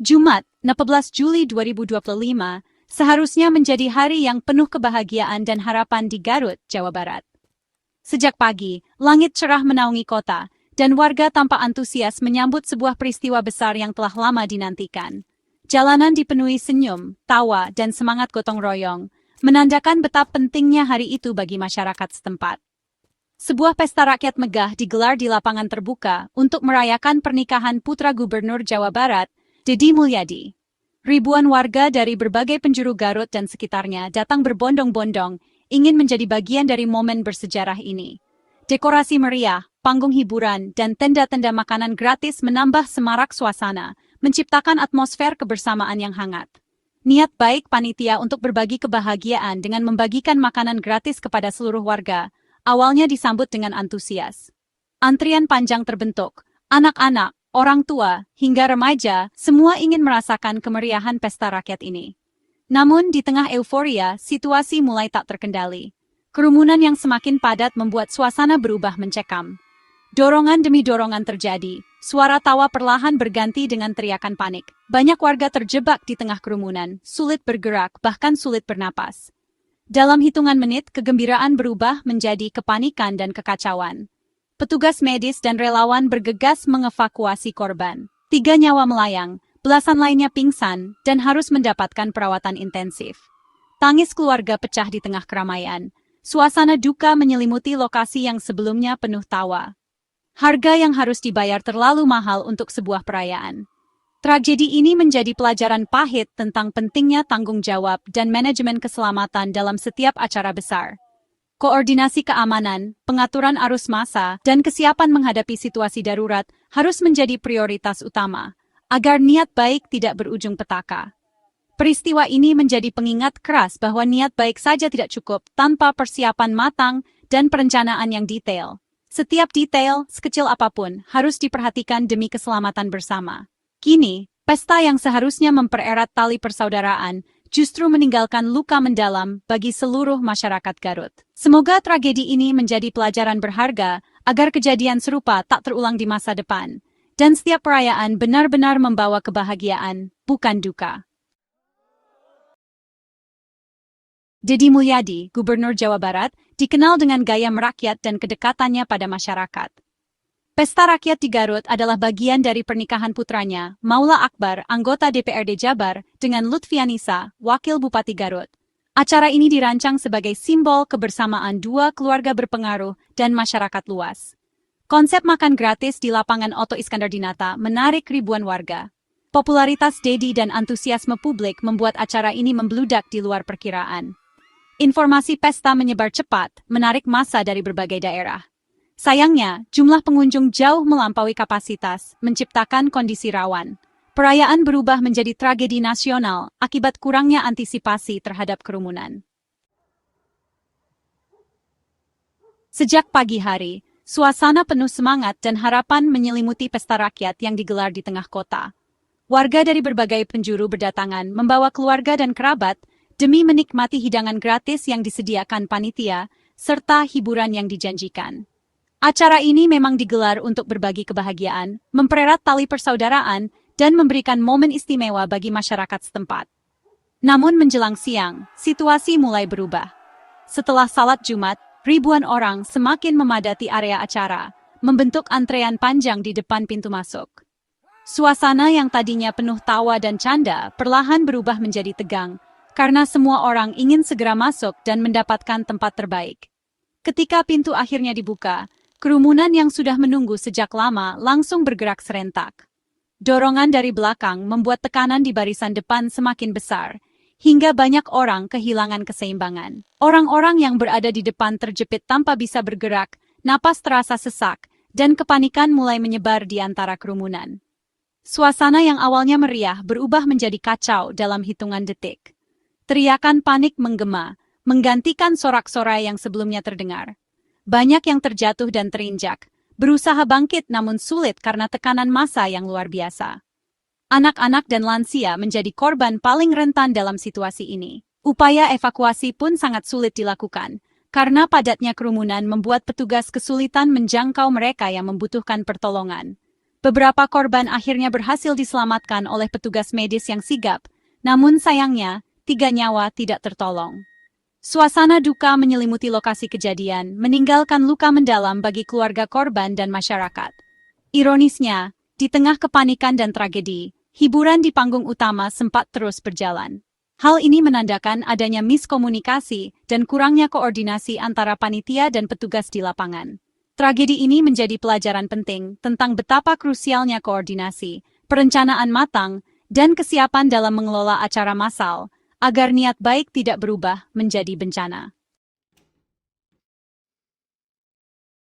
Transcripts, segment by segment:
Jumat, 16 Juli 2025, seharusnya menjadi hari yang penuh kebahagiaan dan harapan di Garut, Jawa Barat. Sejak pagi, langit cerah menaungi kota, dan warga tampak antusias menyambut sebuah peristiwa besar yang telah lama dinantikan. Jalanan dipenuhi senyum, tawa, dan semangat gotong royong, menandakan betapa pentingnya hari itu bagi masyarakat setempat. Sebuah pesta rakyat megah digelar di lapangan terbuka untuk merayakan pernikahan putra Gubernur Jawa Barat, Deddy Mulyadi. Ribuan warga dari berbagai penjuru Garut dan sekitarnya datang berbondong-bondong, ingin menjadi bagian dari momen bersejarah ini. Dekorasi meriah, panggung hiburan, dan tenda-tenda makanan gratis menambah semarak suasana, menciptakan atmosfer kebersamaan yang hangat. Niat baik panitia untuk berbagi kebahagiaan dengan membagikan makanan gratis kepada seluruh warga, awalnya disambut dengan antusias. Antrian panjang terbentuk, anak-anak, orang tua, hingga remaja, semua ingin merasakan kemeriahan pesta rakyat ini. Namun di tengah euforia, situasi mulai tak terkendali. Kerumunan yang semakin padat membuat suasana berubah mencekam. Dorongan demi dorongan terjadi, suara tawa perlahan berganti dengan teriakan panik. Banyak warga terjebak di tengah kerumunan, sulit bergerak, bahkan sulit bernapas. Dalam hitungan menit, kegembiraan berubah menjadi kepanikan dan kekacauan. Petugas medis dan relawan bergegas mengevakuasi korban. 3 nyawa melayang, belasan lainnya pingsan, dan harus mendapatkan perawatan intensif. Tangis keluarga pecah di tengah keramaian. Suasana duka menyelimuti lokasi yang sebelumnya penuh tawa. Harga yang harus dibayar terlalu mahal untuk sebuah perayaan. Tragedi ini menjadi pelajaran pahit tentang pentingnya tanggung jawab dan manajemen keselamatan dalam setiap acara besar. Koordinasi keamanan, pengaturan arus massa, dan kesiapan menghadapi situasi darurat harus menjadi prioritas utama, agar niat baik tidak berujung petaka. Peristiwa ini menjadi pengingat keras bahwa niat baik saja tidak cukup tanpa persiapan matang dan perencanaan yang detail. Setiap detail, sekecil apapun, harus diperhatikan demi keselamatan bersama. Kini, pesta yang seharusnya mempererat tali persaudaraan justru meninggalkan luka mendalam bagi seluruh masyarakat Garut. Semoga tragedi ini menjadi pelajaran berharga agar kejadian serupa tak terulang di masa depan, dan setiap perayaan benar-benar membawa kebahagiaan, bukan duka. Deddy Mulyadi, Gubernur Jawa Barat, dikenal dengan gaya merakyat dan kedekatannya pada masyarakat. Pesta rakyat di Garut adalah bagian dari pernikahan putranya, Maula Akbar, anggota DPRD Jabar, dengan Lutfianisa, wakil Bupati Garut. Acara ini dirancang sebagai simbol kebersamaan dua keluarga berpengaruh dan masyarakat luas. Konsep makan gratis di lapangan Otto Iskandar Dinata menarik ribuan warga. Popularitas Deddy dan antusiasme publik membuat acara ini membludak di luar perkiraan. Informasi pesta menyebar cepat, menarik massa dari berbagai daerah. Sayangnya, jumlah pengunjung jauh melampaui kapasitas, menciptakan kondisi rawan. Perayaan berubah menjadi tragedi nasional akibat kurangnya antisipasi terhadap kerumunan. Sejak pagi hari, suasana penuh semangat dan harapan menyelimuti pesta rakyat yang digelar di tengah kota. Warga dari berbagai penjuru berdatangan membawa keluarga dan kerabat demi menikmati hidangan gratis yang disediakan panitia, serta hiburan yang dijanjikan. Acara ini memang digelar untuk berbagi kebahagiaan, mempererat tali persaudaraan, dan memberikan momen istimewa bagi masyarakat setempat. Namun menjelang siang, situasi mulai berubah. Setelah salat Jumat, ribuan orang semakin memadati area acara, membentuk antrean panjang di depan pintu masuk. Suasana yang tadinya penuh tawa dan canda perlahan berubah menjadi tegang, karena semua orang ingin segera masuk dan mendapatkan tempat terbaik. Ketika pintu akhirnya dibuka, kerumunan yang sudah menunggu sejak lama langsung bergerak serentak. Dorongan dari belakang membuat tekanan di barisan depan semakin besar, hingga banyak orang kehilangan keseimbangan. Orang-orang yang berada di depan terjepit tanpa bisa bergerak, napas terasa sesak, dan kepanikan mulai menyebar di antara kerumunan. Suasana yang awalnya meriah berubah menjadi kacau dalam hitungan detik. Teriakan panik menggema, menggantikan sorak-sorai yang sebelumnya terdengar. Banyak yang terjatuh dan terinjak, berusaha bangkit namun sulit karena tekanan massa yang luar biasa. Anak-anak dan lansia menjadi korban paling rentan dalam situasi ini. Upaya evakuasi pun sangat sulit dilakukan, karena padatnya kerumunan membuat petugas kesulitan menjangkau mereka yang membutuhkan pertolongan. Beberapa korban akhirnya berhasil diselamatkan oleh petugas medis yang sigap, namun sayangnya, 3 nyawa tidak tertolong. Suasana duka menyelimuti lokasi kejadian, meninggalkan luka mendalam bagi keluarga korban dan masyarakat. Ironisnya, di tengah kepanikan dan tragedi, hiburan di panggung utama sempat terus berjalan. Hal ini menandakan adanya miskomunikasi dan kurangnya koordinasi antara panitia dan petugas di lapangan. Tragedi ini menjadi pelajaran penting tentang betapa krusialnya koordinasi, perencanaan matang, dan kesiapan dalam mengelola acara massal, agar niat baik tidak berubah menjadi bencana.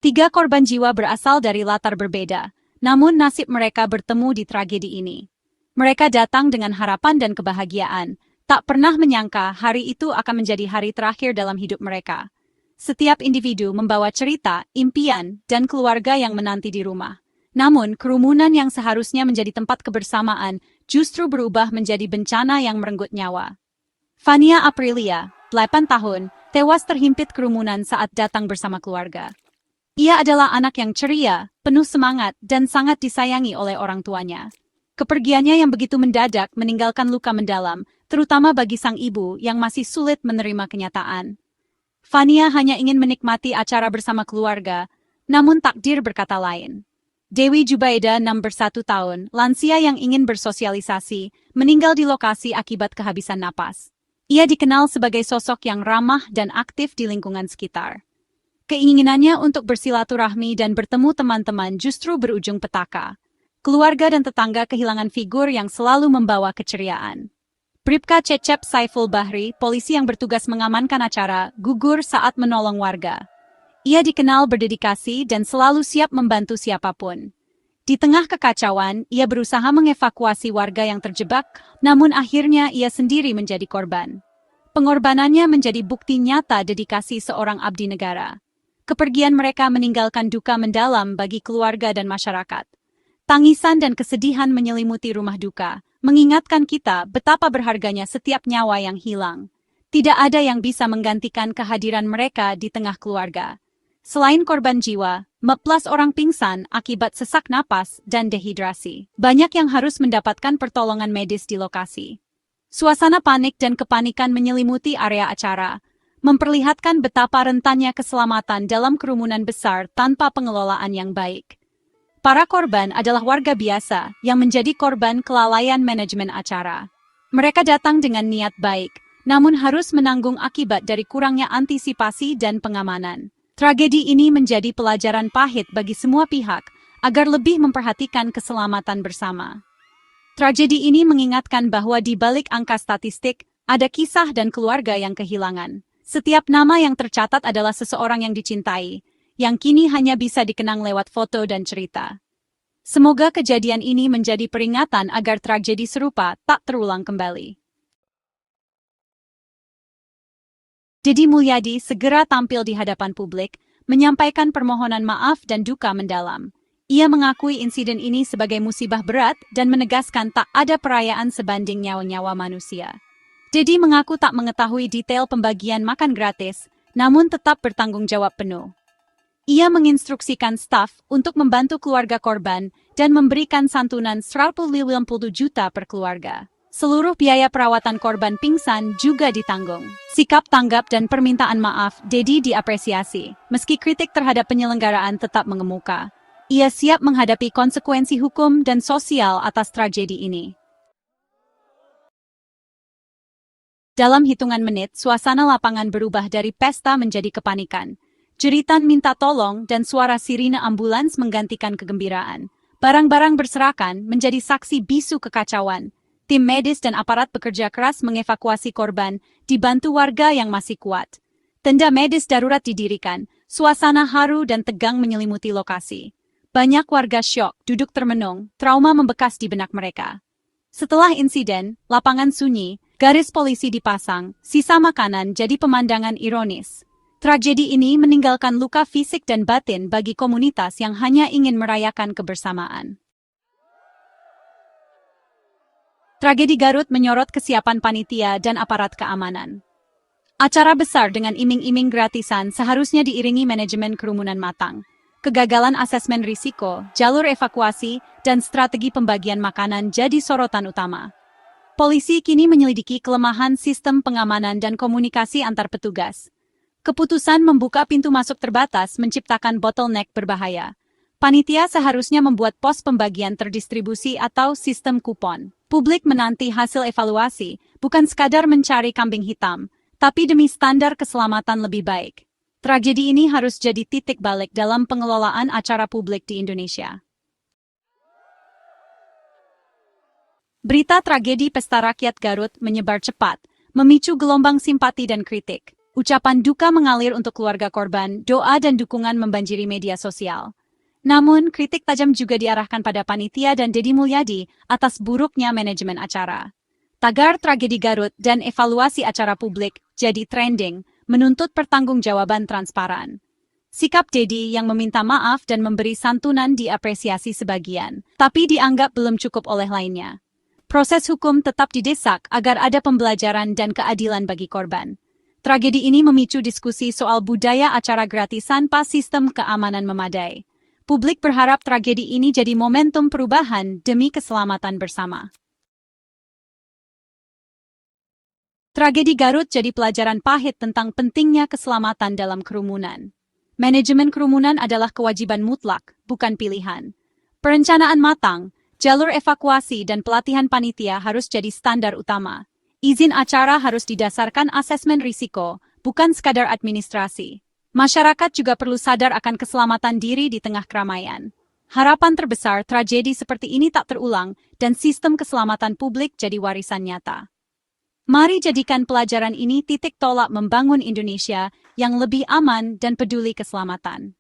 3 korban jiwa berasal dari latar berbeda, namun nasib mereka bertemu di tragedi ini. Mereka datang dengan harapan dan kebahagiaan, tak pernah menyangka hari itu akan menjadi hari terakhir dalam hidup mereka. Setiap individu membawa cerita, impian, dan keluarga yang menanti di rumah. Namun, kerumunan yang seharusnya menjadi tempat kebersamaan justru berubah menjadi bencana yang merenggut nyawa. Fania Aprilia, 8 tahun, tewas terhimpit kerumunan saat datang bersama keluarga. Ia adalah anak yang ceria, penuh semangat, dan sangat disayangi oleh orang tuanya. Kepergiannya yang begitu mendadak meninggalkan luka mendalam, terutama bagi sang ibu yang masih sulit menerima kenyataan. Fania hanya ingin menikmati acara bersama keluarga, namun takdir berkata lain. Dewi Jubaida, 61 tahun, lansia yang ingin bersosialisasi, meninggal di lokasi akibat kehabisan napas. Ia dikenal sebagai sosok yang ramah dan aktif di lingkungan sekitar. Keinginannya untuk bersilaturahmi dan bertemu teman-teman justru berujung petaka. Keluarga dan tetangga kehilangan figur yang selalu membawa keceriaan. Bribka Cecep Saiful Bahri, polisi yang bertugas mengamankan acara, gugur saat menolong warga. Ia dikenal berdedikasi dan selalu siap membantu siapapun. Di tengah kekacauan, ia berusaha mengevakuasi warga yang terjebak, namun akhirnya ia sendiri menjadi korban. Pengorbanannya menjadi bukti nyata dedikasi seorang abdi negara. Kepergian mereka meninggalkan duka mendalam bagi keluarga dan masyarakat. Tangisan dan kesedihan menyelimuti rumah duka, mengingatkan kita betapa berharganya setiap nyawa yang hilang. Tidak ada yang bisa menggantikan kehadiran mereka di tengah keluarga. Selain korban jiwa, 14 orang pingsan akibat sesak napas dan dehidrasi. Banyak yang harus mendapatkan pertolongan medis di lokasi. Suasana panik dan kepanikan menyelimuti area acara, memperlihatkan betapa rentannya keselamatan dalam kerumunan besar tanpa pengelolaan yang baik. Para korban adalah warga biasa yang menjadi korban kelalaian manajemen acara. Mereka datang dengan niat baik, namun harus menanggung akibat dari kurangnya antisipasi dan pengamanan. Tragedi ini menjadi pelajaran pahit bagi semua pihak agar lebih memperhatikan keselamatan bersama. Tragedi ini mengingatkan bahwa di balik angka statistik, ada kisah dan keluarga yang kehilangan. Setiap nama yang tercatat adalah seseorang yang dicintai, yang kini hanya bisa dikenang lewat foto dan cerita. Semoga kejadian ini menjadi peringatan agar tragedi serupa tak terulang kembali. Deddy Mulyadi segera tampil di hadapan publik, menyampaikan permohonan maaf dan duka mendalam. Ia mengakui insiden ini sebagai musibah berat dan menegaskan tak ada perayaan sebanding nyawa-nyawa manusia. Deddy mengaku tak mengetahui detail pembagian makan gratis, namun tetap bertanggung jawab penuh. Ia menginstruksikan staf untuk membantu keluarga korban dan memberikan santunan 150 juta per keluarga. Seluruh biaya perawatan korban pingsan juga ditanggung. Sikap tanggap dan permintaan maaf Deddy diapresiasi, meski kritik terhadap penyelenggaraan tetap mengemuka. Ia siap menghadapi konsekuensi hukum dan sosial atas tragedi ini. Dalam hitungan menit, suasana lapangan berubah dari pesta menjadi kepanikan. Jeritan minta tolong dan suara sirine ambulans menggantikan kegembiraan. Barang-barang berserakan menjadi saksi bisu kekacauan. Tim medis dan aparat bekerja keras mengevakuasi korban, dibantu warga yang masih kuat. Tenda medis darurat didirikan, suasana haru dan tegang menyelimuti lokasi. Banyak warga syok, duduk termenung, trauma membekas di benak mereka. Setelah insiden, lapangan sunyi, garis polisi dipasang, sisa makanan jadi pemandangan ironis. Tragedi ini meninggalkan luka fisik dan batin bagi komunitas yang hanya ingin merayakan kebersamaan. Tragedi Garut menyorot kesiapan panitia dan aparat keamanan. Acara besar dengan iming-iming gratisan seharusnya diiringi manajemen kerumunan matang. Kegagalan asesmen risiko, jalur evakuasi, dan strategi pembagian makanan jadi sorotan utama. Polisi kini menyelidiki kelemahan sistem pengamanan dan komunikasi antar petugas. Keputusan membuka pintu masuk terbatas menciptakan bottleneck berbahaya. Panitia seharusnya membuat pos pembagian terdistribusi atau sistem kupon. Publik menanti hasil evaluasi, bukan sekadar mencari kambing hitam, tapi demi standar keselamatan lebih baik. Tragedi ini harus jadi titik balik dalam pengelolaan acara publik di Indonesia. Berita tragedi Pesta Rakyat Garut menyebar cepat, memicu gelombang simpati dan kritik. Ucapan duka mengalir untuk keluarga korban, doa dan dukungan membanjiri media sosial. Namun, kritik tajam juga diarahkan pada panitia dan Deddy Mulyadi atas buruknya manajemen acara. Tagar tragedi Garut dan evaluasi acara publik jadi trending, menuntut pertanggungjawaban transparan. Sikap Deddy yang meminta maaf dan memberi santunan diapresiasi sebagian, tapi dianggap belum cukup oleh lainnya. Proses hukum tetap didesak agar ada pembelajaran dan keadilan bagi korban. Tragedi ini memicu diskusi soal budaya acara gratis tanpa sistem keamanan memadai. Publik berharap tragedi ini jadi momentum perubahan demi keselamatan bersama. Tragedi Garut jadi pelajaran pahit tentang pentingnya keselamatan dalam kerumunan. Manajemen kerumunan adalah kewajiban mutlak, bukan pilihan. Perencanaan matang, jalur evakuasi dan pelatihan panitia harus jadi standar utama. Izin acara harus didasarkan asesmen risiko, bukan sekadar administrasi. Masyarakat juga perlu sadar akan keselamatan diri di tengah keramaian. Harapan terbesar tragedi seperti ini tak terulang dan sistem keselamatan publik jadi warisan nyata. Mari jadikan pelajaran ini titik tolak membangun Indonesia yang lebih aman dan peduli keselamatan.